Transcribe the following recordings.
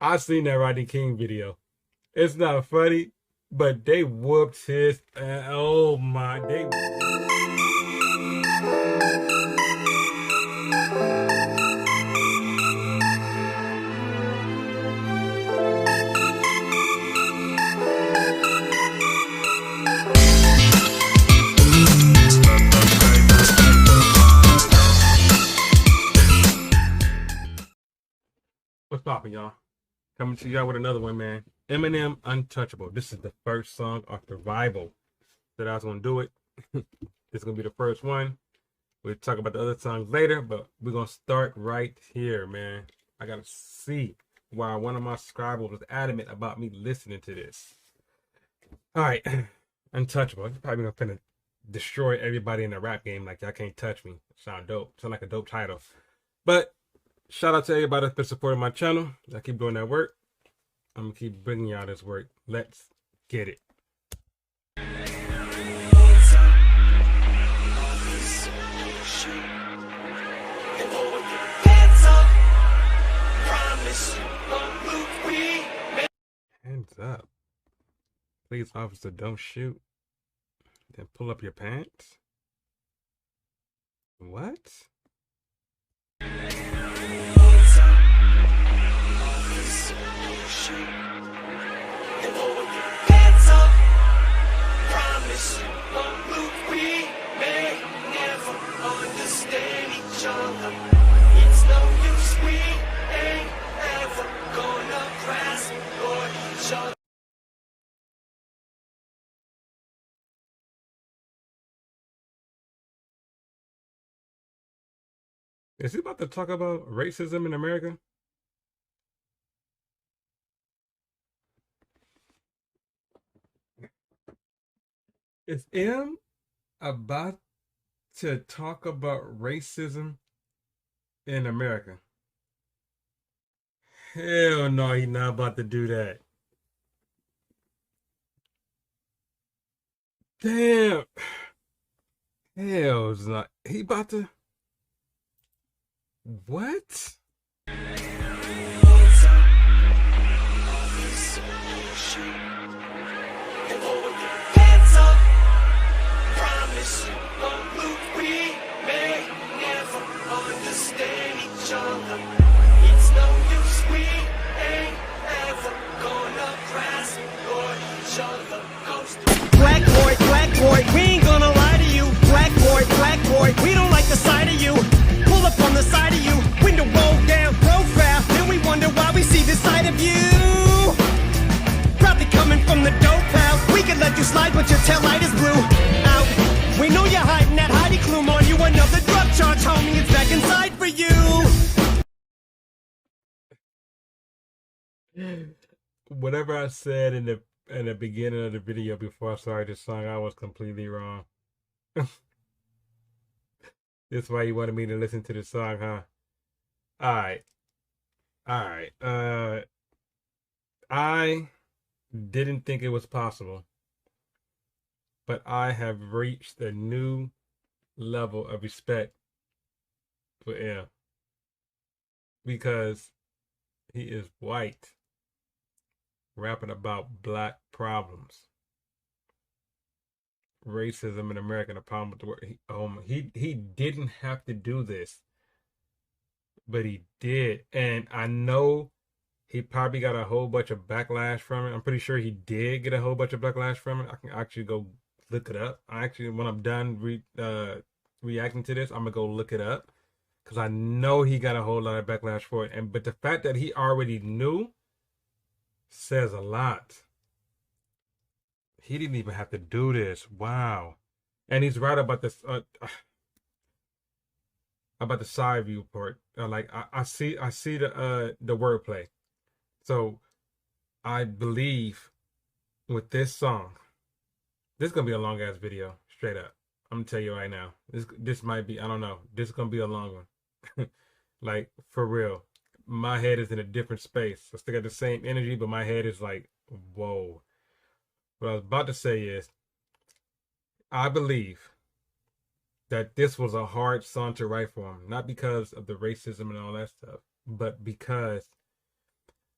I seen that Rodney King video. It's not funny, but they whooped his. Oh my! They. What's poppin', y'all? Coming to y'all with another one, man. Eminem, Untouchable. This is the first song of Survival that I was gonna do it. This is gonna be the first one. We'll talk about the other songs later, but we're gonna start right here, man. I gotta see why one of my subscribers was adamant about me listening to this. All right, Untouchable. It's probably gonna destroy everybody in the rap game. Like, y'all can't touch me. Sound dope. Sound like a dope title. But shout out to everybody that's been supporting my channel. I keep doing that work. I'm gonna keep bringing y'all this work. Let's get it. Hands up. Please, officer, don't shoot. Then pull up your pants. What? Is he about to talk about racism in America? Is M about to talk about racism in America? Hell no, he's not about to do that. Damn. Hell's not. He about to. What? Black boy, we ain't gonna lie to you. Black boy, we don't like the sight of you. Pull up on the side of you, window roll down profile. Then we wonder why we see this side of you. Probably coming from the dope house. We could let you slide, but your tail light is blue. Out. We know you're hiding that hidey clue on you. Another drug charge, homie, it's back inside for you. Whatever I said in the beginning of the video before I started this song, I was completely wrong. That's why you wanted me to listen to this song, huh? Alright. I didn't think it was possible, but I have reached a new level of respect for M because he is white, rapping about black problems, racism in America, and the problem with the word. He didn't have to do this, but he did, and I know he probably got a whole bunch of backlash from it. I'm pretty sure he did get a whole bunch of backlash from it. I can actually go look it up. When I'm done reacting to this, I'm gonna go look it up because I know he got a whole lot of backlash for it. But the fact that he already knew says a lot. He didn't even have to do this. Wow. And he's right about this about the side view part. I see the wordplay. So I believe with this song, this is gonna be a long ass video, straight up. I'm gonna tell you right now. This might be, I don't know. This is gonna be a long one. Like, for real. My head is in a different space. I still got the same energy, but my head is like, whoa. What I was about to say is, I believe that this was a hard song to write for him. Not because of the racism and all that stuff, but because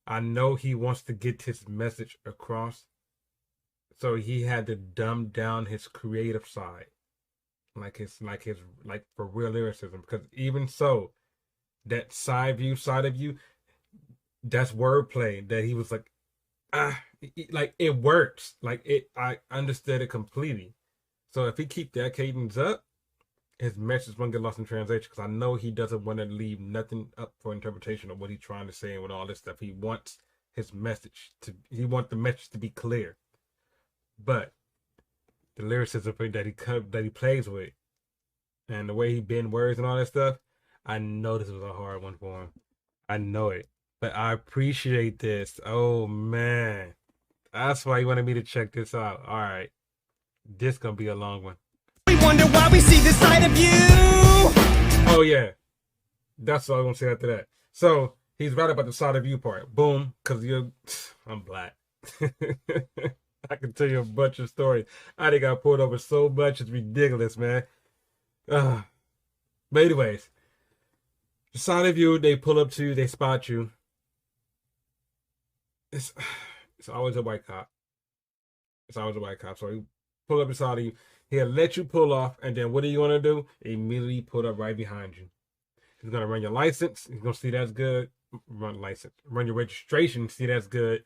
I know he wants to get his message across, so he had to dumb down his creative side, like for real lyricism. Because even so, that side of you, that's wordplay. That he was like, like it works. Like I understood it completely. So if he keep that cadence up, his message won't get lost in translation, because I know he doesn't want to leave nothing up for interpretation of what he's trying to say and with all this stuff. He wants his message he wants the message to be clear. But the lyricism that he plays with, and the way he bend words and all that stuff, I know this was a hard one for him. I know it. But I appreciate this. Oh man. That's why he wanted me to check this out. All right. This gonna be a long one. We wonder why we see this side of you. Oh yeah, that's all I'm gonna say after that. So he's right about the side of you part. Boom, because I'm black. I can tell you a bunch of stories. I done got pulled over so much, it's ridiculous, man. But anyways, the side of you, they pull up to you, they spot you. It's always a white cop. It's always a white cop. So he pull up beside of you. He'll let you pull off, and then what are you going to do? Immediately put up right behind you. He's going to run your license. He's going to see that's good. Run license. Run your registration. See that's good.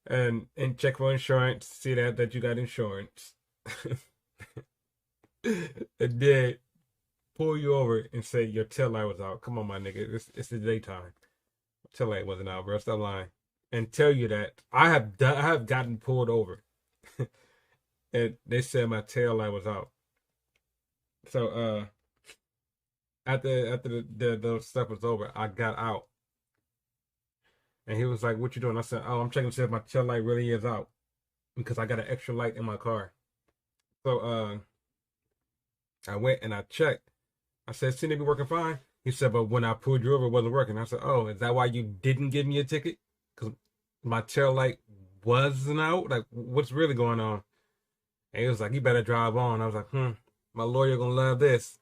And check for insurance. See that you got insurance. And then pull you over and say your tail light was out. Come on, my nigga. It's the daytime. Tail light wasn't out, bro. Stop lying. And tell you that I have gotten pulled over. And they said my tail light was out. So after the stuff was over, I got out. And he was like, "What you doing?" I said, "Oh, I'm checking to see if my tail light really is out, because I got an extra light in my car." So I went and I checked. I said, "Seemed to be working fine." He said, "But when I pulled you over, it wasn't working." I said, "Oh, is that why you didn't give me a ticket? Because my tail light wasn't out? Like, what's really going on?" And he was like, "You better drive on." I was like, my lawyer gonna love this.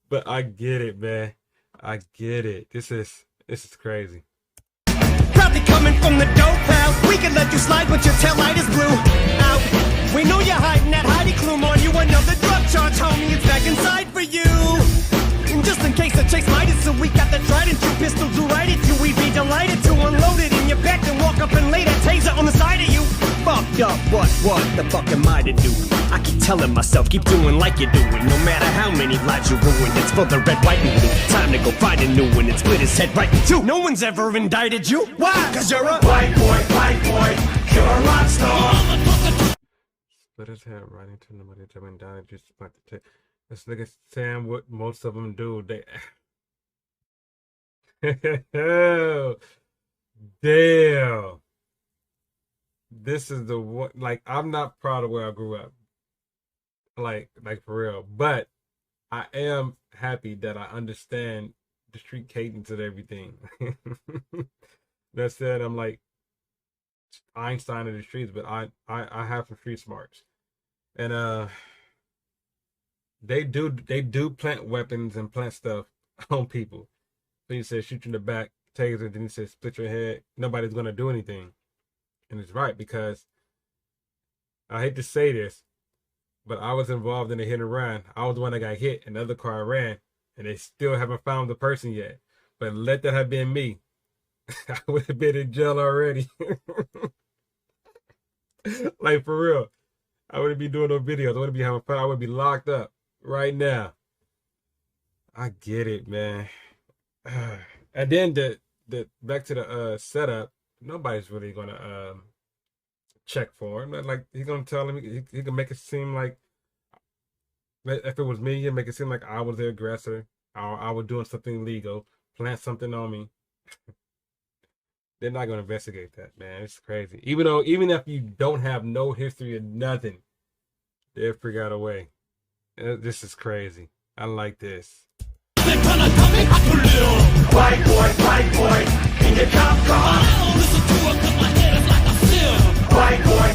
But I get it, man. I get it. This is crazy. Probably coming from the dope house. We can let you slide, but your tail light is blue. Out. We know you're hiding that hidey clue on you. Another drug charge, homie. It's back inside for you. And just in case the chase might it, so we got the trident, two pistols to right at you. We'd be delighted to unload it in your back and walk up and lay that taser on the side of you. Fucked up, what the fuck am I to do? I keep telling myself, keep doing like you're doing. No matter how many lives you ruin, it's for the red, white, and blue. Time to go find a new one and split his head right in two. No one's ever indicted you. Why? Cause you're a white boy, you're a rock star. Split his head right into nobody telling down just like to take. This nigga saying what most of them do. They damn. This is the one. Like, I'm not proud of where I grew up. Like for real. But I am happy that I understand the street cadence and everything. That said, I'm like Einstein in the streets, but I have some street smarts. And they do plant weapons and plant stuff on people. So he says shoot you in the back, taser, then he says split your head. Nobody's gonna do anything. And it's right, because I hate to say this, but I was involved in a hit and run. I was the one that got hit, and the other car ran, and they still haven't found the person yet. But let that have been me, I would have been in jail already. Like, for real. I wouldn't be doing no videos. I wouldn't be having fun. I would be locked up right now. I get it, man. And then the back to the setup. Nobody's really gonna check for him. Like, he's gonna tell him, he can make it seem like, if it was me, he'd make it seem like I was the aggressor. I was doing something illegal, plant something on me. They're not gonna investigate that, man. It's crazy. Even if you don't have no history of nothing, they'll figure out a way. This is crazy. I like this. White boy, in your cop car. I don't listen to it 'cause my head is like a sieve. White boy,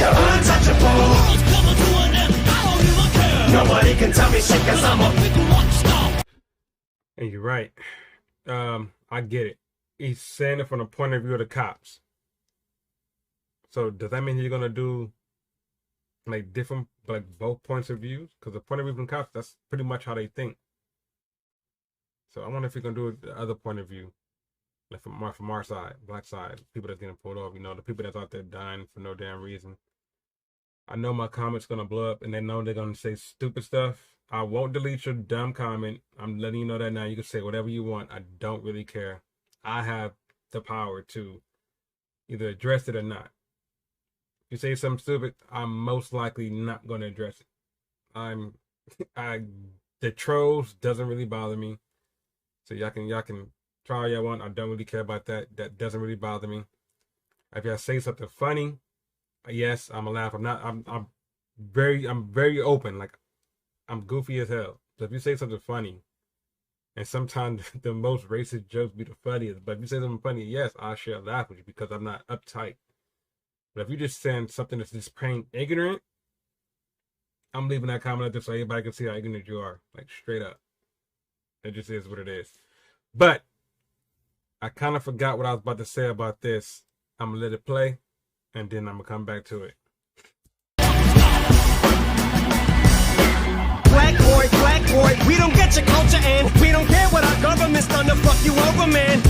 you're untouchable. It's coming to an end, I don't even care. Nobody can tell me shit 'cause I'm a big rock star. And you're right. I get it. He's saying it from the point of view of the cops. So does that mean you're gonna do like different, like both points of views? Because the point of view from cops, that's pretty much how they think. So I wonder if you're gonna do the other point of view, like from our side, black side, people that's getting pulled off. You know, the people that's out there dying for no damn reason. I know my comment's gonna blow up, and they know they're gonna say stupid stuff. I won't delete your dumb comment. I'm letting you know that now. You can say whatever you want. I don't really care. I have the power to either address it or not. If you say something stupid, I'm most likely not gonna address it. The trolls doesn't really bother me. So y'all can try all y'all want. I don't really care about that. That doesn't really bother me. If y'all say something funny, yes, I'm gonna laugh. I'm very open. Like, I'm goofy as hell. So if you say something funny, and sometimes the most racist jokes be the funniest, but if you say something funny, yes, I shall laugh with you because I'm not uptight. But if you just saying something that's just plain ignorant, I'm leaving that comment up there so everybody can see how ignorant you are. Like, straight up. It just is what it is. But I kind of forgot what I was about to say about this. I'm gonna let it play, and then I'm gonna come back to it. Black boy, we don't get your culture and we don't care what our government's done to fuck you over, man.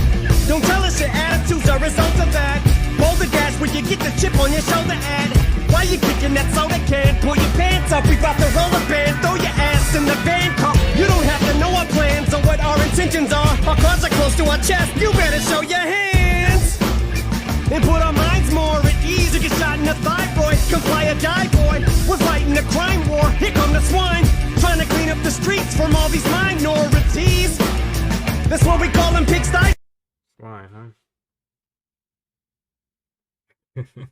Don't tell us your attitude's a result of that. Roll the gas when you get the chip on your shoulder ad. Why you kicking that soda can? Pull your pants up, we about to roll a band. Throw your ass in the van car. You don't have to know our plans or what our intentions are. Our cards are close to our chest, you better show your hands. And put our minds more at ease. You get shot in the thyroid, comply or die, boy. We're fighting the crime war, here come the swine. Trying to clean up the streets from all these minorities. That's what we call them pigsty. Swine, huh?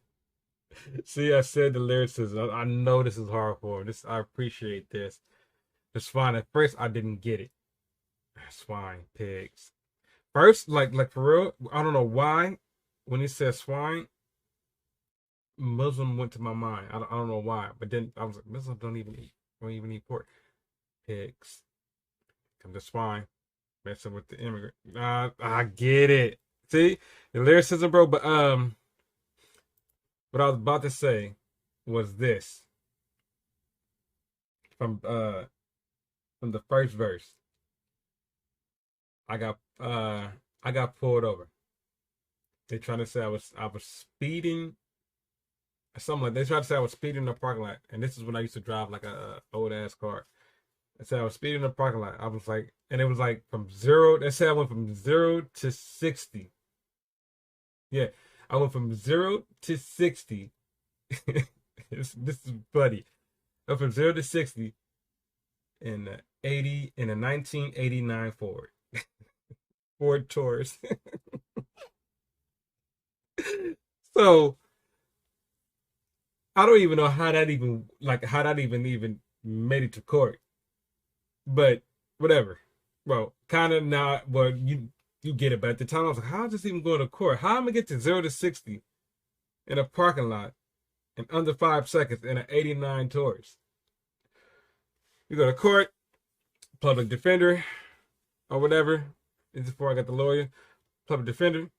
See, I said the lyricism. I know this is hardcore. I appreciate this. It's fine. At first, I didn't get it. Swine, pigs. First, like for real, I don't know why. When he said swine, Muslim went to my mind. I don't know why, but then I was like, Muslims don't even eat pork. Pigs. Come to swine. Messing with the immigrant. I get it. See the lyricism, bro. But what I was about to say was this from the first verse. I got pulled over. They trying to say I was speeding, something like that. They tried to say I was speeding in the parking lot, and this is when I used to drive like a old ass car. They said I was speeding in the parking lot. I was like, and it was like from zero. They said I went from 0 to 60. Yeah, I went from 0 to 60. This is funny. I went from 0 to 60 in a 1989 Ford. Ford Taurus. So I don't even know how that even made it to court. But whatever. Well, kind of now. Well, you get it. But at the time, I was like, how is this even going to court? How am I gonna get to 0 to 60 in a parking lot in under 5 seconds in an 89 Taurus? You go to court, public defender, or whatever. This is before I got the lawyer. Public defender.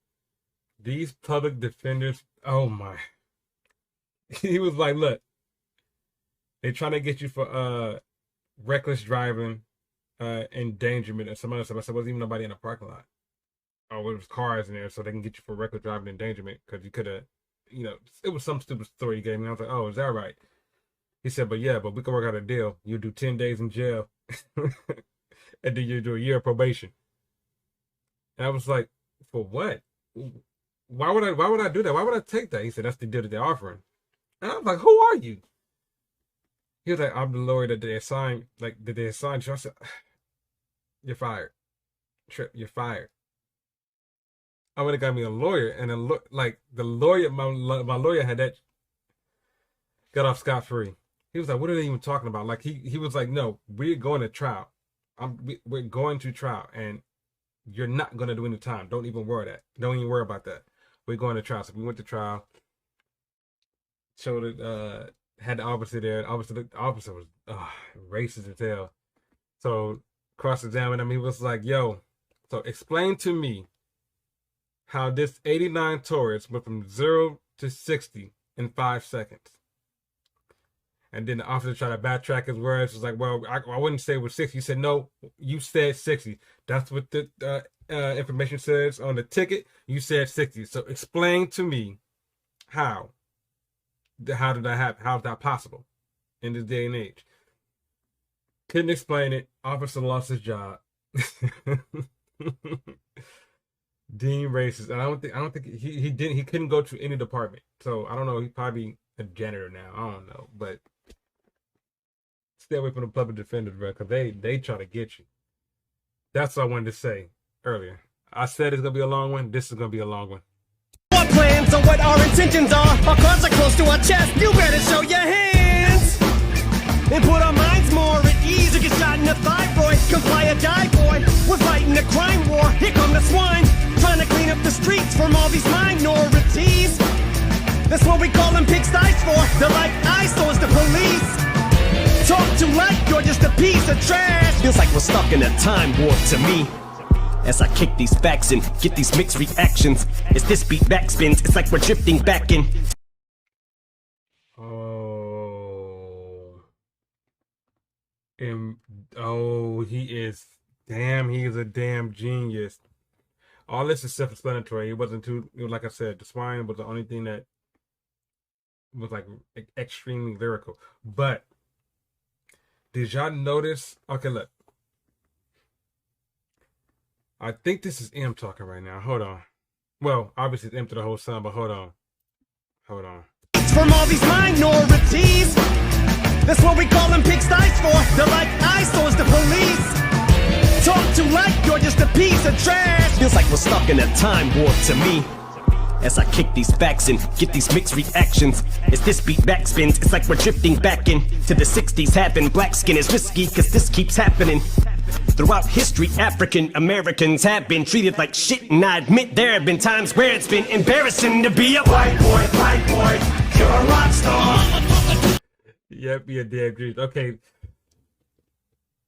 These public defenders, oh my. He was like, look, they're trying to get you for reckless driving, endangerment, or some other stuff. I said, wasn't even nobody in the parking lot. Oh, it was cars in there, so they can get you for reckless driving, endangerment, because you could have, it was some stupid story he gave me. I was like, oh, is that right? He said, but we can work out a deal. You do 10 days in jail, and then you do a year of probation. And I was like, for what? Why would I do that? Why would I take that? He said, that's the deal that they're offering. And I was like, who are you? He was like, I'm the lawyer that they assigned, you. I said, you're fired. Trip, you're fired. I would have got me a lawyer, and the lawyer, my lawyer had that, got off scot-free. He was like, what are they even talking about? Like, he was like, no, we're going to trial. We're going to trial, and you're not going to do any time. Don't even worry about that. We're going to trial. So we went to trial. Showed it, had the officer there. The officer was racist as hell. So cross-examined him. He was like, yo, so explain to me how this 89 Taurus went from 0 to 60 in 5 seconds. And then the officer tried to backtrack his words. It was like, well, I wouldn't say it was 60. He said, no, you said 60. That's what the information says on the ticket. You said 60. So explain to me how did that happen? How is that possible in this day and age? Couldn't explain it. Officer lost his job. Dean racist. And I don't think he couldn't go to any department. So I don't know. He's probably a janitor now. I don't know. But stay away from the public defenders, bro, because they try to get you. That's what I wanted to say earlier. I said it's gonna be a long one. This is gonna be a long one. Our plans or what our intentions are. Our cards are close to our chest. You better show your hands and put our minds more at ease. You get shot in the thyroid, comply or die, boy. We're fighting the crime war. Here come the swine, trying to clean up the streets from all these minorities. That's what we call them pigsties for. They're like eyesores, the police. Talk to like you're just a piece of trash. Feels like we're stuck in a time warp to me. As I kick these facts and get these mixed reactions. As this beat backspins, it's like we're drifting back in. He is a damn genius. All this is self-explanatory. It wasn't too, like I said, the swine was the only thing that was like extremely lyrical. But did y'all notice? Okay, look. I think this is M talking right now. Hold on. Well, obviously it's M to the whole song, but hold on. From all these minorities. That's what we call them pigsties for. They're like eyesores, the police. Talk to like you're just a piece of trash. Feels like we're stuck in a time warp to me. As I kick these facts and get these mixed reactions. As this beat backspins, it's like we're drifting back in to the 60s. Having black skin is risky, cause this keeps happening. Throughout history, African Americans have been treated like shit, and I admit there have been times where it's been embarrassing to be a white boy, you're a rock star. Yep, be a damn dude. Okay,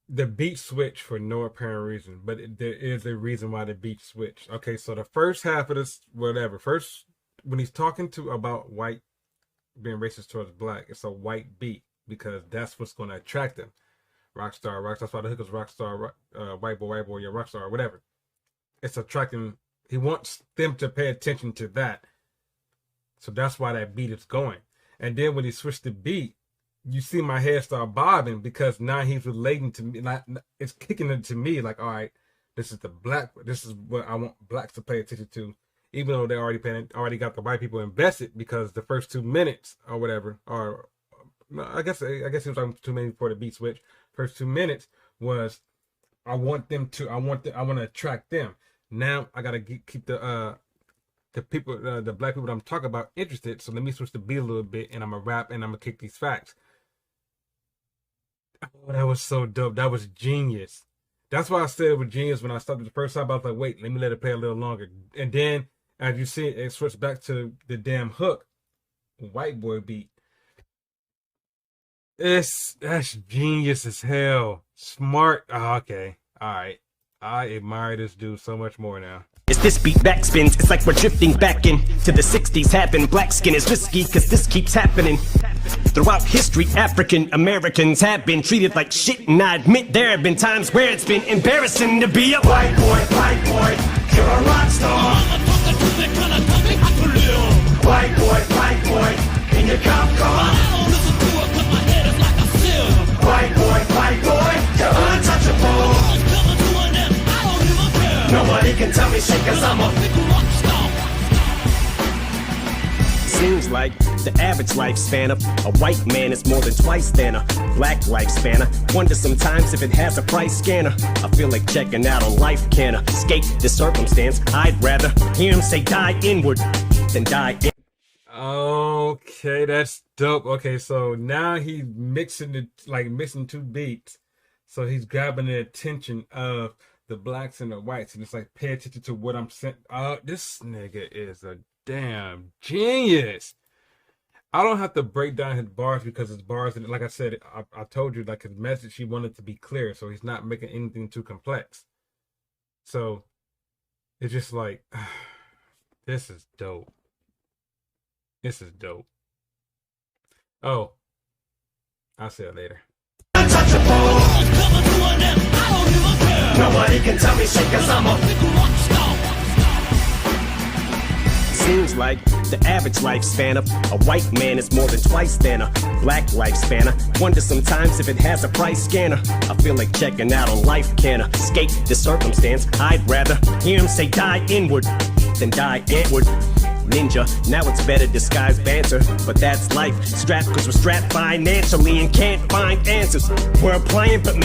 the beat switch for no apparent reason, but there is a reason why the beat switched. Okay, so the first half of this, first when he's talking about white being racist towards black, it's a white beat because that's what's going to attract them. Rockstar. That's why the hook is rockstar, white boy, you're rockstar, or whatever. It's attracting. He wants them to pay attention to that. So that's why that beat is going. And then when he switched the beat, you see my head start bobbing because now he's relating to me. Like, it's kicking into me like, all right, this is what I want blacks to pay attention to, even though they already got the white people invested because the first 2 minutes or whatever, or I guess it was like 2 minutes before the beat switch. First 2 minutes was I want to attract them. Now I gotta keep the people, the black people that I'm talking about interested. So let me switch the beat a little bit, and I'm gonna rap and I'm gonna kick these facts. Oh, that was so dope. That was genius. That's why I said it was genius when I started the first time. I was like, wait, let me let it play a little longer. And then as you see it switched back to the damn hook, white boy beat. That's genius as hell. Smart. Oh, okay. All right. I admire this dude so much more now. As this beat backspins, it's like we're drifting back in to the 60s. Having black skin is risky, cause this keeps happening. Throughout history, African Americans have been treated like shit, and I admit there have been times where it's been embarrassing to be a white boy, you're a rock star. White boy, in your cop car. White boy, you're untouchable. Nobody can tell me shit cause I'm a Seems like the average lifespan of a white man is more than twice than a black lifespan. I wonder sometimes if it has a price scanner. I feel like checking out on life can escape this circumstance. I'd rather hear him say die inward than die in. Okay, that's dope. Okay, so now he's mixing two beats. So he's grabbing the attention of the blacks and the whites, and it's like, pay attention to what I'm saying. This nigga is a damn genius. I don't have to break down his bars because his bars, and like I said, I told you, like, his message, he wanted to be clear, so he's not making anything too complex. So it's just like, This is dope. This is dope. Oh, I'll say it later. Untouchable. Nobody can tell me shit, cause I'm a seems like the average lifespan of a white man is more than twice than a black lifespan. I wonder sometimes if it has a price scanner. I feel like checking out on life, can I escape the circumstance? I'd rather hear him say die inward than die antward. Ninja, now it's better disguised banter, but that's life. Strapped cause we're strapped financially and can't find answers. We're applying but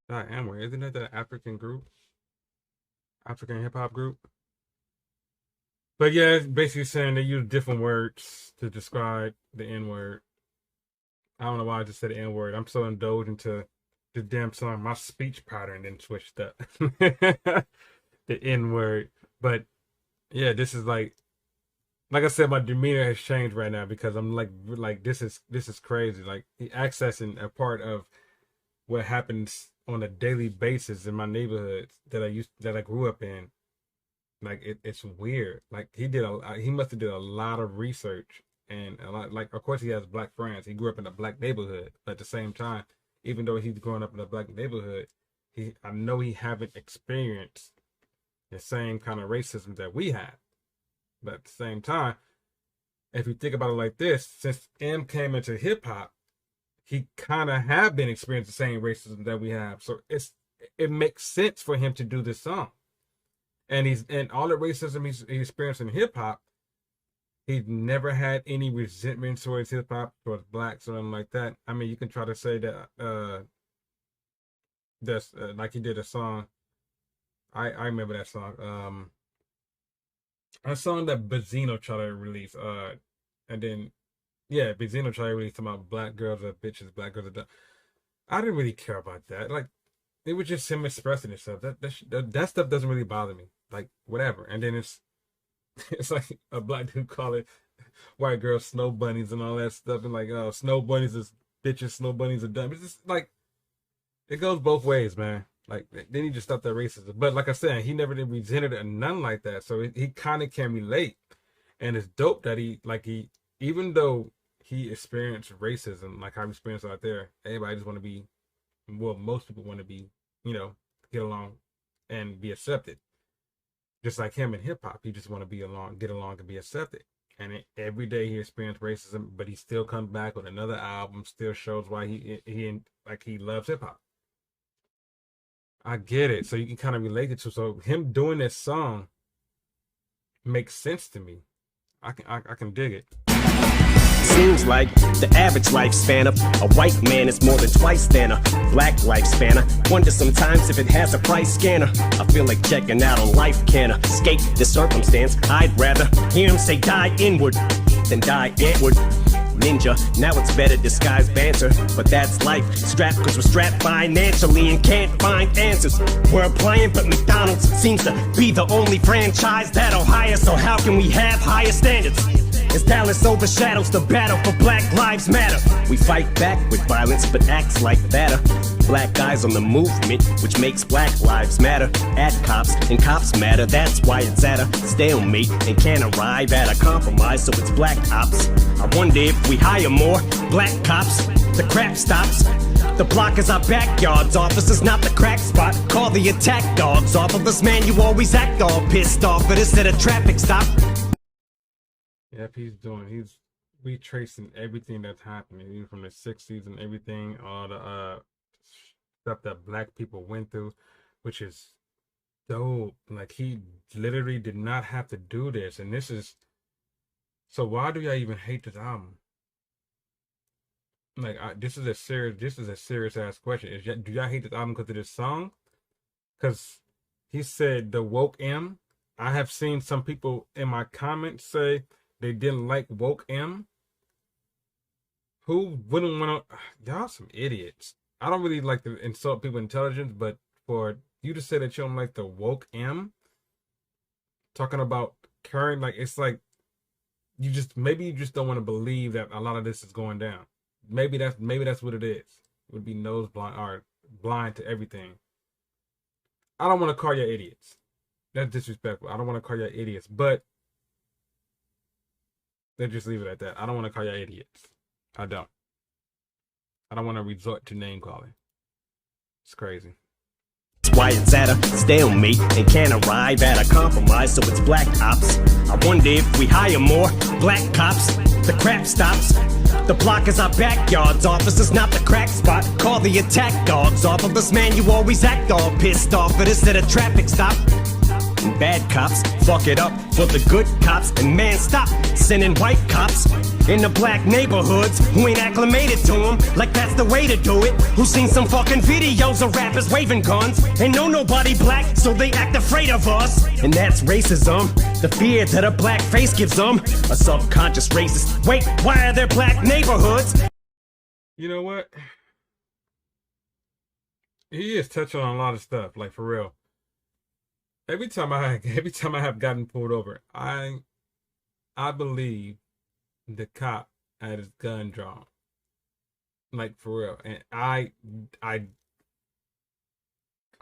Die N-word, isn't that the African group? African hip-hop group? But yeah, it's basically saying they use different words to describe the N-word. I don't know why I just said the N-word. I'm so indulged into the damn song. My speech pattern then switched up. The N-word. But yeah, this is like I said, my demeanor has changed right now because I'm like this is crazy. Like accessing a part of what happens on a daily basis in my neighborhood that I grew up in. Like it's weird. Like he must have did a lot of research and a lot. Like of course he has black friends. He grew up in a black neighborhood, but at the same time, even though he's growing up in a black neighborhood, I know he haven't experienced the same kind of racism that we have. But at the same time, if you think about it like this, since M came into hip hop, he kind of have been experiencing the same racism that we have. So it makes sense for him to do this song. And all the racism he experienced in hip hop, he never had any resentment towards hip hop, towards blacks or anything like that. I mean, you can try to say that that's like he did a song. I remember that song. A song that BaggEmUp tried to release. And then yeah, BaggEmUp tried to release about black girls are bitches, black girls are dumb. I didn't really care about that. Like it was just him expressing himself. That stuff doesn't really bother me. Like whatever. And then it's like a black dude call it white girls snow bunnies and all that stuff, and like oh snow bunnies is bitches, snow bunnies are dumb. It's just like it goes both ways, man. Like they need to stop that racism. But like I said, he never did resented it or nothing like that. So he kind of can relate, and it's dope that he even though he experienced racism like how he experienced out there, everybody just want to be, well, most people want to be, get along and be accepted. Just like him in hip hop, he just want to get along and be accepted. And every day he experienced racism, but he still comes back with another album, still shows why he loves hip hop. I get it. So you can kind of relate it to. So him doing this song makes sense to me. I can dig it. Seems like the average lifespan of a white man is more than twice than a black lifespan. I wonder sometimes if it has a price scanner. I feel like checking out on life, can I escape the circumstance? I'd rather hear him say die inward than die antward. Ninja, now it's better disguised banter, but that's life. Strapped cause we're strapped financially and can't find answers. We're applying but McDonald's seems to be the only franchise that'll hire, so how can we have higher standards? As Dallas overshadows the battle for Black Lives Matter. We fight back with violence but acts like batter. Black eyes on the movement, which makes Black Lives Matter. At cops and cops matter, that's why it's at a stalemate and can't arrive at a compromise, so it's black ops. I wonder if we hire more black cops, the crap stops. The block is our backyards, officers not the crack spot. Call the attack dogs off of us, man, you always act all pissed off, but instead of traffic stop. Yep, he's retracing everything that's happening, even from the 60s and everything, all the stuff that black people went through, which is dope. Like he literally did not have to do this, and this is so why do y'all even hate this album? Like this is a serious ass question. Do y'all hate this album because of this song? Because he said the woke M. I have seen some people in my comments say they didn't like woke M. Who wouldn't want to? Y'all some idiots. I don't really like to insult people's intelligence, but for you to say that you don't like the woke M, talking about carrying, like it's like maybe you just don't want to believe that a lot of this is going down. Maybe that's what it is. It would be nose blind or blind to everything. I don't want to call you idiots. That's disrespectful. I don't want to call you idiots, but Let's just leave it at that. I don't want to call y'all idiots. I don't. I don't want to resort to name calling. It's crazy. That's why it's at a stalemate and can't arrive at a compromise, so it's black ops. I wonder if we hire more black cops, the crap stops. The block is our backyards, officers, not the crack spot. Call the attack dogs off of us, man, you always act all pissed off at us at a traffic stop. And bad cops fuck it up for the good cops. And man, stop sending white cops in the black neighborhoods who ain't acclimated to them like that's the way to do it. Who seen some fucking videos of rappers waving guns and know nobody black, so they act afraid of us. And that's racism, the fear that a black face gives them. A subconscious racist. Wait, why are there black neighborhoods? You know what? He is touching on a lot of stuff, like for real. Every time I have gotten pulled over, I believe the cop had his gun drawn, like for real. And I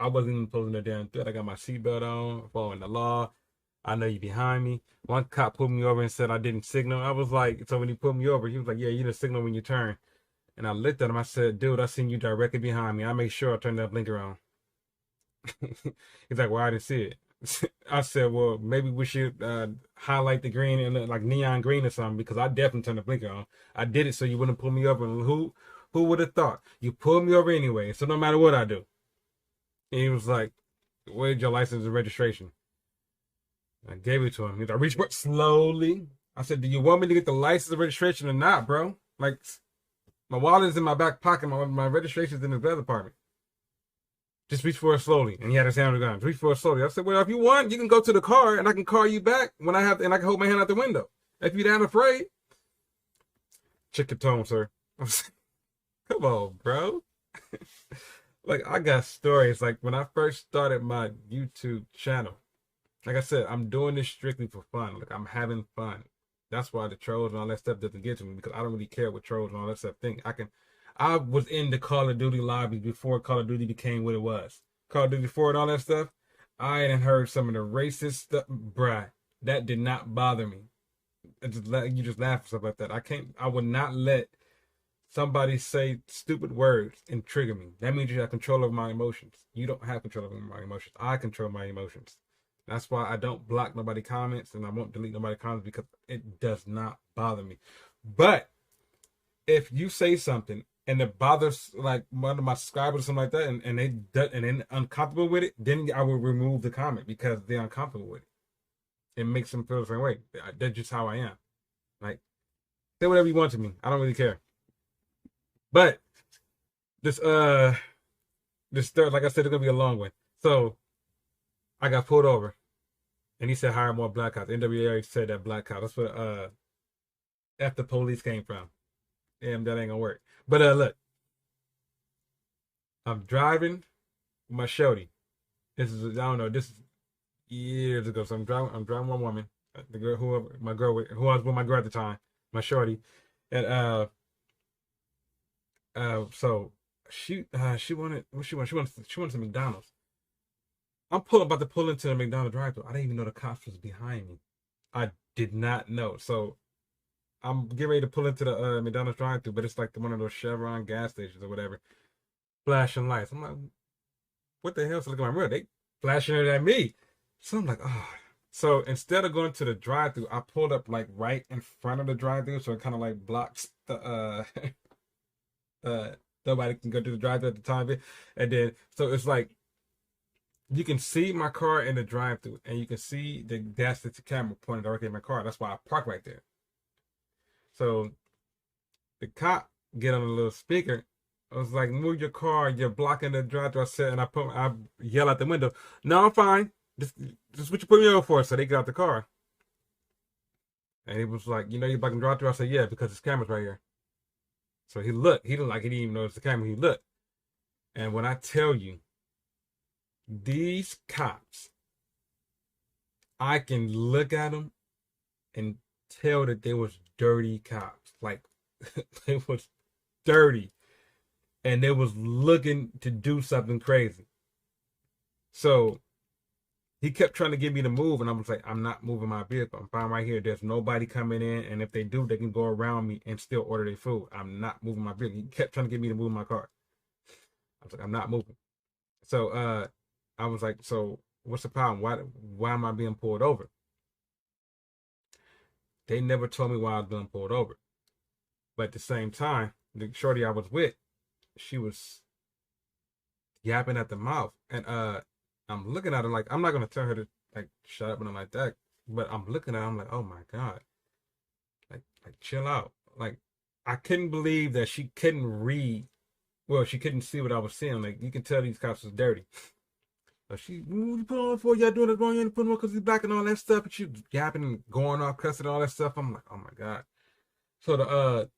wasn't even pulling no damn threat. I got my seatbelt on, following the law. I know you behind me. One cop pulled me over and said I didn't signal. I was like, so when he pulled me over, he was like, yeah, you didn't signal when you turn. And I looked at him. I said, dude, I seen you directly behind me. I make sure I turned that blinker on. He's like, well, I didn't see it. I said, well, maybe we should highlight the green and like neon green or something, because I definitely turned the blinker on. I did it so you wouldn't pull me over. And who would have thought? You pulled me over anyway, so no matter what I do. And he was like, where's your license and registration? I gave it to him. He's like, reach for it slowly. I said, do you want me to get the license and registration or not, bro? Like, my wallet's in my back pocket. My registration's in the glove compartment. Just reach for it slowly. And he had his hand on the gun. Reach for it slowly. I said, well, if you want, you can go to the car and I can call you back when I have to, and I can hold my hand out the window. If you're that afraid. Check your tone, sir. Come on, bro. Like, I got stories. Like, when I first started my YouTube channel, like I said, I'm doing this strictly for fun. Like, I'm having fun. That's why the trolls and all that stuff doesn't get to me, because I don't really care what trolls and all that stuff think. I was in the Call of Duty lobbies before Call of Duty became what it was. Call of Duty 4 and all that stuff. I hadn't heard some of the racist stuff. Bruh, that did not bother me. You just laugh and stuff like that. I would not let somebody say stupid words and trigger me. That means you have control over my emotions. You don't have control over my emotions. I control my emotions. That's why I don't block nobody's comments and I won't delete nobody's comments, because it does not bother me. But if you say something and it bothers like one of my subscribers or something like that, and they're uncomfortable with it, then I will remove the comment because they're uncomfortable with it. It makes them feel the same way. That's just how I am. Like, say whatever you want to me. I don't really care. But this third, like I said, it's gonna be a long one. So I got pulled over, and he said hire more black cops. NWA said that black cops. That's where F the police came from. And that ain't gonna work. But look, I'm driving with my shorty. This is this is years ago. So I'm driving one woman, the girl who I was with my girl at the time, my shorty, and so she wanted some McDonald's. I'm about to pull into the McDonald's drive-thru. I didn't even know the cops was behind me. I did not know. So I'm getting ready to pull into the McDonald's drive-thru, but it's like one of those Chevron gas stations or whatever, flashing lights. I'm like, what the hell? So look at my mirror. They flashing it at me. So I'm like, oh. So instead of going to the drive-thru, I pulled up like right in front of the drive-thru, so it kind of like blocks the nobody can go to the drive-thru at the time. And then so it's like you can see my car in the drive-thru, and you can see the gas station camera pointed directly at my car. That's why I park right there. So the cop get on a little speaker. I was like, move your car, you're blocking the drive-thru. I said, and I yell out the window, no, I'm fine. Just what you put me over for. So they get out the car. And he was like, you know, you're blocking the drive-thru. I said, yeah, because this camera's right here. So he looked. He didn't even notice the camera. He looked. And when I tell you, these cops, I can look at them and tell that they was dirty cops. Like, they was dirty. And they was looking to do something crazy. So he kept trying to get me to move, and I was like, I'm not moving my vehicle. I'm fine right here. There's nobody coming in, and if they do, they can go around me and still order their food. I'm not moving my vehicle. He kept trying to get me to move my car. I was like, I'm not moving. So I was like, so what's the problem? Why am I being pulled over? They never told me why I was being pulled over. But at the same time, the shorty I was with, she was yapping at the mouth, and I'm looking at her like, I'm not gonna tell her to like shut up and I'm like that, but I'm looking at her, I'm like, oh my god, like chill out. Like, I couldn't believe that she couldn't read. Well, she couldn't see what I was seeing. Like, you can tell these cops was dirty. Like, you put on for y'all doing it wrong. You didn't put on because he's black and all that stuff. And she was yapping and going off, cussing and all that stuff. I'm like, oh my god. So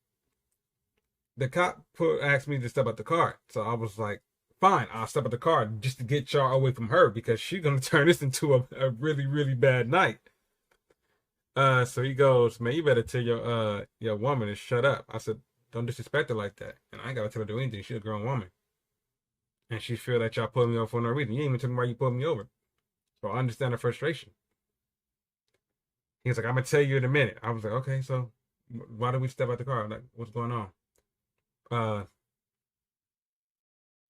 the cop asked me to step out the car. So I was like, fine, I'll step out the car just to get y'all away from her, because she's gonna turn this into a really, really bad night. So he goes, man, you better tell your woman to shut up. I said, don't disrespect her like that. And I ain't gotta tell her to do anything. She's a grown woman. And she feel that y'all pulled me over for no reason. You ain't even talking about you pulled me over. So I understand the frustration. He was like, I'm gonna tell you in a minute. I was like, okay, so why did we step out the car? Like, what's going on?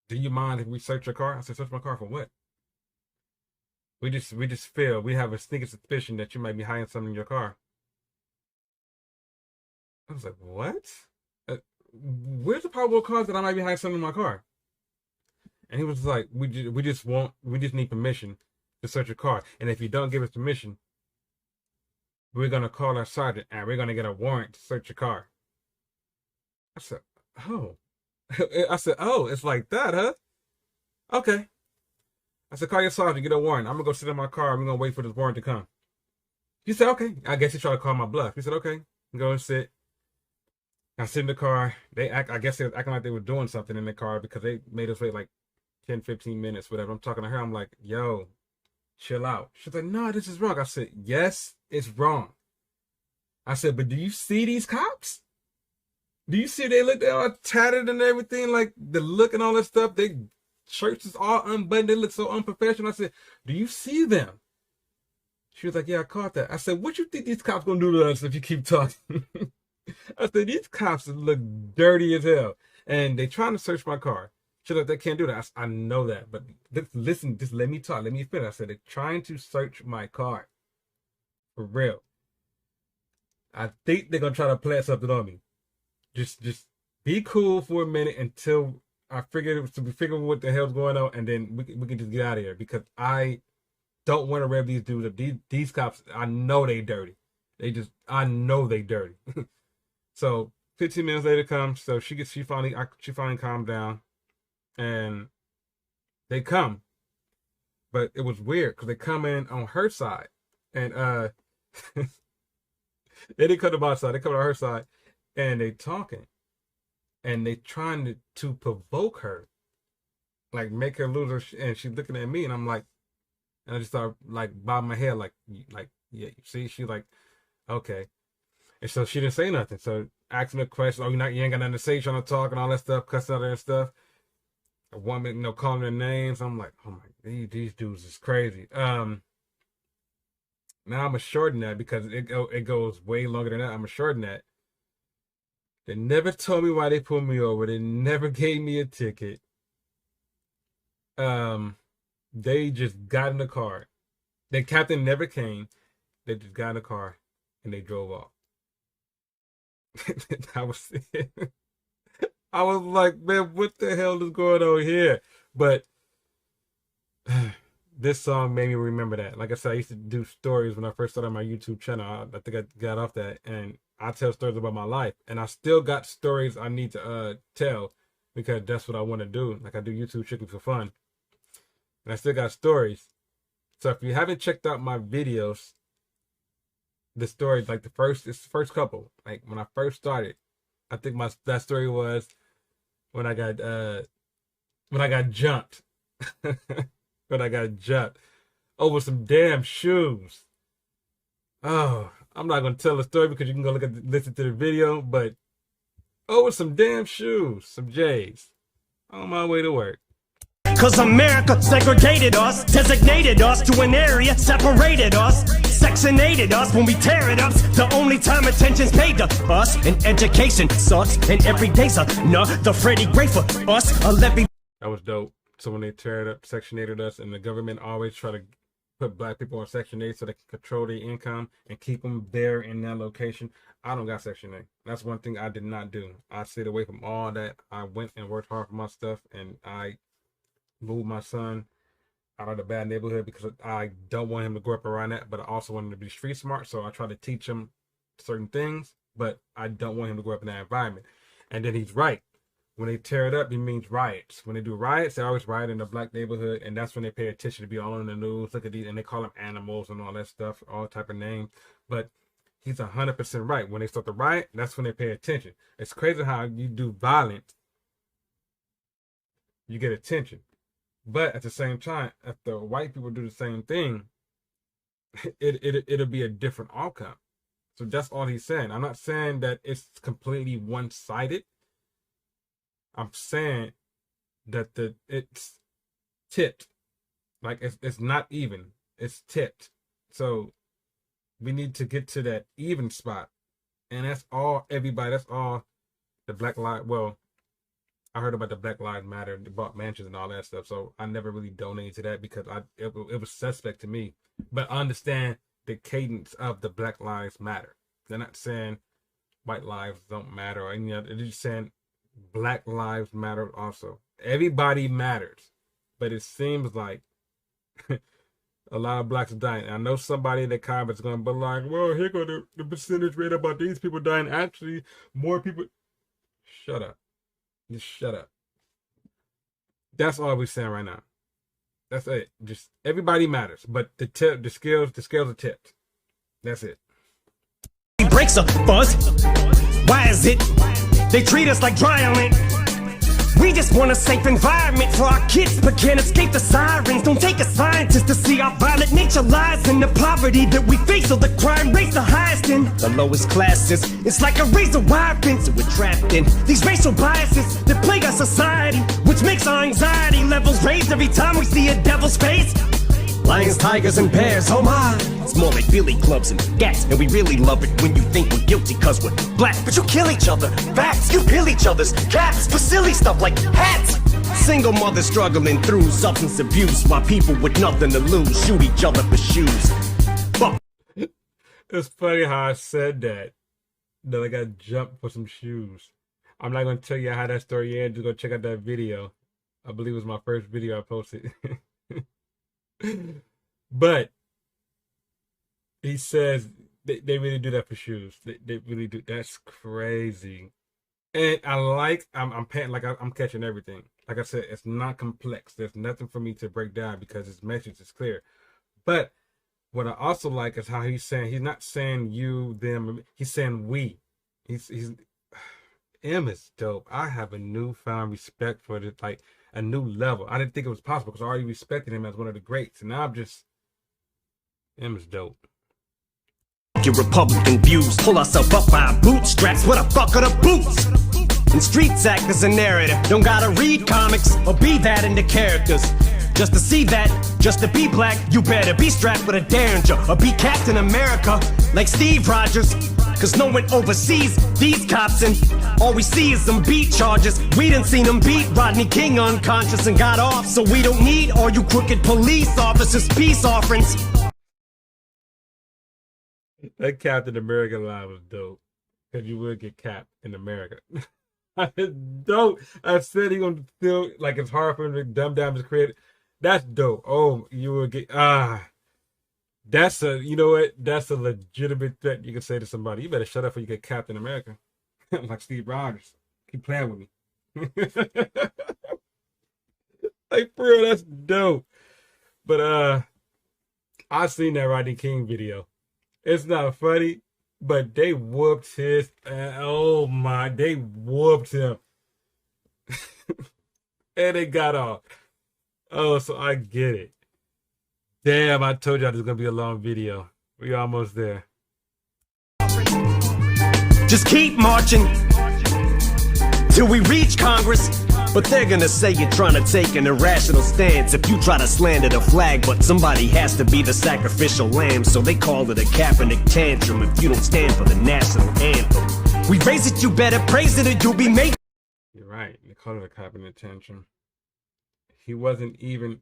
Do you mind if we search your car? I said, search my car for what? We just feel, we have a sneaking suspicion that you might be hiding something in your car. I was like, what? Where's the probable cause that I might be hiding something in my car? And he was like, we just need permission to search your car. And if you don't give us permission, we're gonna call our sergeant and we're gonna get a warrant to search your car. I said, oh. I said, oh, it's like that, huh? Okay. I said, call your sergeant, get a warrant. I'm gonna go sit in my car. I'm gonna wait for this warrant to come. He said, okay. I guess he tried to call my bluff. He said, okay, go and sit. I sit in the car. I guess they were acting like they were doing something in the car, because they made us wait like 10, 15 minutes, whatever. I'm talking to her. I'm like, yo, chill out. She's like, no, this is wrong. I said, yes, it's wrong. I said, but do you see these cops? Do you see they look, they're all tattered and everything, like the look and all that stuff? They shirts is all unbuttoned. They look so unprofessional. I said, do you see them? She was like, yeah, I caught that. I said, what you think these cops gonna do to us if you keep talking? I said, these cops look dirty as hell. And they trying to search my car. She's like, they can't do that. I know that. But listen, just let me talk. Let me finish. I said, they're trying to search my car. For real. I think they're gonna try to plant something on me. Just be cool for a minute until I figure what the hell's going on, and then we can just get out of here, because I don't want to rev these dudes up. These cops, I know they dirty. I know they dirty. So 15 minutes later comes, so she finally calmed down, and they come, but it was weird because they come in on her side, and they didn't come to my side. They come to her side. And they talking, and they trying to provoke her, like make her lose her. And she's looking at me, and I'm like, and I just start like bobbing my head, like yeah. You see, she's like, okay. And so she didn't say nothing. So asking me a question, oh, you ain't got nothing to say, trying to talk and all that stuff, cussing out her and stuff. A woman, calling their names. I'm like, oh my, these dudes is crazy. Now I'm shorten that because it goes way longer than that. I'm shorten that. They never told me why they pulled me over. They never gave me a ticket. They just got in the car. The captain never came. They just got in the car and they drove off. I was like, man, what the hell is going on here? But this song made me remember that. Like I said, I used to do stories when I first started my YouTube channel. I think I got off that, and I tell stories about my life, and I still got stories I need to tell, because that's what I want to do. Like, I do YouTube strictly for fun, and I still got stories. So if you haven't checked out my videos, the stories, like the first couple, like when I first started, I think that story was when I got jumped. When I got jumped over some damn shoes. Oh, I'm not gonna tell the story because you can go listen to the video, but over some damn shoes, some J's, on my way to work. Cause America segregated us, designated us to an area, separated us, sectionated us. When we tear it up, the only time attention's paid to us. And education sucks, and every day's another Freddie Gray for us. A levy. That was dope. So when they tear it up, sectionated us, and the government always try to put black people on Section 8 so they can control their income and keep them there in that location. I don't got Section 8. That's one thing I did not do. I stayed away from all that. I went and worked hard for my stuff, and I moved my son out of the bad neighborhood because I don't want him to grow up around that, but I also want him to be street smart. So I try to teach him certain things, but I don't want him to grow up in that environment. And then he's right. When they tear it up, it means riots. When they do riots, they always riot in the black neighborhood, and that's when they pay attention to be all in the news. Look at these, and they call them animals and all that stuff, all type of names. But he's 100% right. When they start to riot, that's when they pay attention. It's crazy how you do violence, you get attention. But at the same time, if the white people do the same thing, it'll be a different outcome. So that's all he's saying. I'm not saying that it's completely one-sided. I'm saying that it's tipped. Like it's not even. It's tipped. So we need to get to that even spot. And that's all everybody, that's all the Black Lives, well, I heard about the Black Lives Matter, they bought mansions and all that stuff. So I never really donated to that because it was suspect to me. But I understand the cadence of the Black Lives Matter. They're not saying white lives don't matter or any other. They're just saying Black Lives Matter also. Everybody matters. But it seems like a lot of blacks are dying. And I know somebody in the comments is going to be like, well, here go the percentage rate about these people dying. Actually, more people. Shut up. Just shut up. That's all we're saying right now. That's it. Just everybody matters. But the scales are tipped. That's it. Breaks a buzz. Why is it they treat us like dry element? We just want a safe environment for our kids, but can't escape the sirens. Don't take a scientist to see our violent nature lies in the poverty that we face. So the crime rates the highest in the lowest classes. It's like a razor wire fence that we're trapped in. These racial biases that plague our society, which makes our anxiety levels raise every time we see a devil's face. Lions, tigers, and bears, oh my. It's more like billy clubs and gats. And we really love it when you think we're guilty cause we're black. But you kill each other, facts. You peel each other's caps for silly stuff like hats. Single mothers struggling through substance abuse while people with nothing to lose shoot each other for shoes. Fuck. It's funny how I said that I got jumped for some shoes. I'm not going to tell you how that story ends. Just go check out that video. I believe it was my first video I posted. But he says they really do that for shoes. They really do. That's crazy. And I'm paying, like I'm catching everything. Like I said, it's not complex. There's nothing for me to break down because his message is clear. But what I also like is how he's saying, he's not saying you, them, he's saying we. He's M is dope. I have a newfound respect for it, like a new level. I didn't think it was possible because I already respected him as one of the greats. And now I'm just, M is dope. Your Republican views pull ourselves up by our bootstraps. What the fuck are the boots? And streets act as a narrative. Don't gotta read comics or be that into characters. Just to see that, just to be black, you better be strapped with a Derringer or be Captain America like Steve Rogers. Cause no one oversees these cops and all we see is some beat charges. We done seen them beat Rodney King unconscious and got off. So we don't need all you crooked police officers' peace offerings. That Captain America line was dope. Cause you would get capped in America. Dope. I said he gonna feel like it's hard for him to dumb down his credit. That's dope. Oh, you will get that's a, you know what? That's a legitimate threat you can say to somebody. You better shut up or you get Captain America. Like Steve Rogers. Keep playing with me. Like for real, that's dope. But I seen that Rodney King video. It's not funny, but they whooped his oh my, they whooped him. And they got off. Oh, so I get it. Damn, I told y'all this is gonna be a long video. We almost there. Just keep marching till we reach Congress. But they're gonna say you're trying to take an irrational stance if you try to slander the flag, but somebody has to be the sacrificial lamb, so they call it a Kaepernick tantrum if you don't stand for the national anthem. We raise it, you better praise it, or you'll be made. You're right. They call it a Kaepernick tantrum. He wasn't even.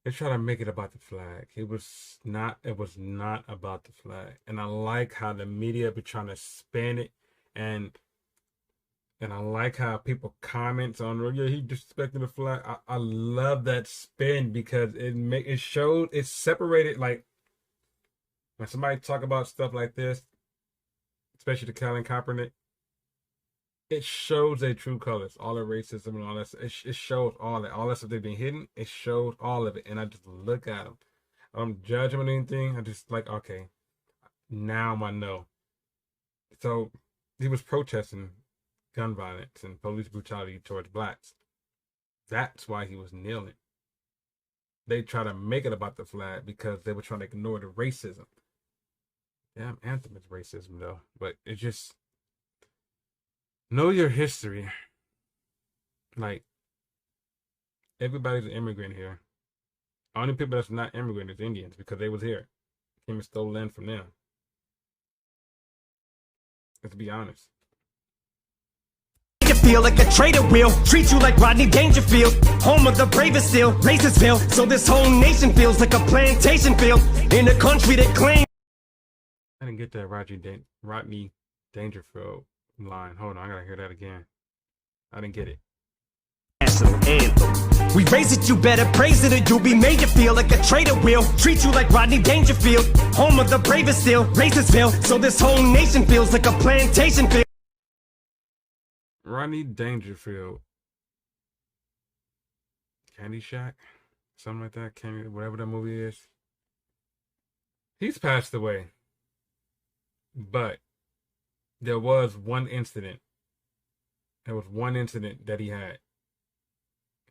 They try to make it about the flag. It was not about the flag. And I like how the media be trying to spin it, and I like how people comment on, oh, yeah, he disrespecting the flag. I love that spin because it shows, it's separated. Like when somebody talk about stuff like this, especially the Colin Kaepernick, it shows their true colors, all the racism and all that. It shows all that stuff they've been hidden. It shows all of it, and I just look at them. I don't judge them or anything. I just like, okay, now I know. So he was protesting gun violence and police brutality towards blacks. That's why he was kneeling. They try to make it about the flag because they were trying to ignore the racism. Damn, anthem is racism though, but it just. Know your history. Like, everybody's an immigrant here. Only people that's not immigrant is Indians because they was here. Came and stole land from them. Let's be honest. You feel like a traitor will treat you like Rodney Dangerfield, home of the bravest still, Racistville. So this whole nation feels like a plantation field in a country that claims. I didn't get that Rodney Dangerfield line. Hold on, I gotta hear that again. I didn't get it. National anthem. We raise it, you better praise it, or you'll be made to feel like a traitor will treat you like Rodney Dangerfield, home of the bravest still, Racistville. So this whole nation feels like a plantation field. Rodney Dangerfield. Candy Shack? Something like that. Candy, whatever that movie is. He's passed away. But there was one incident. There was one incident that he had.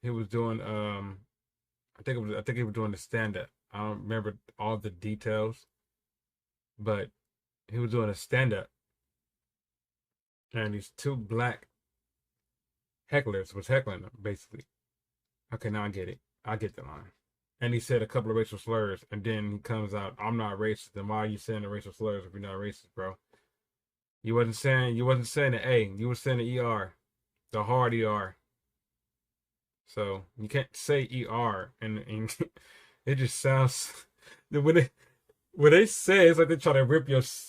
He was doing I think he was doing the stand-up. I don't remember all the details, but he was doing a stand-up. And these two black hecklers was heckling him, basically. Okay, now I get it. I get the line. And he said a couple of racial slurs, and then he comes out, I'm not racist. Then why are you saying the racial slurs if you're not racist, bro? You wasn't saying the A. You were saying the ER, the hard ER. So you can't say ER, and it just sounds when they say it, it's like they're trying to rip your soul.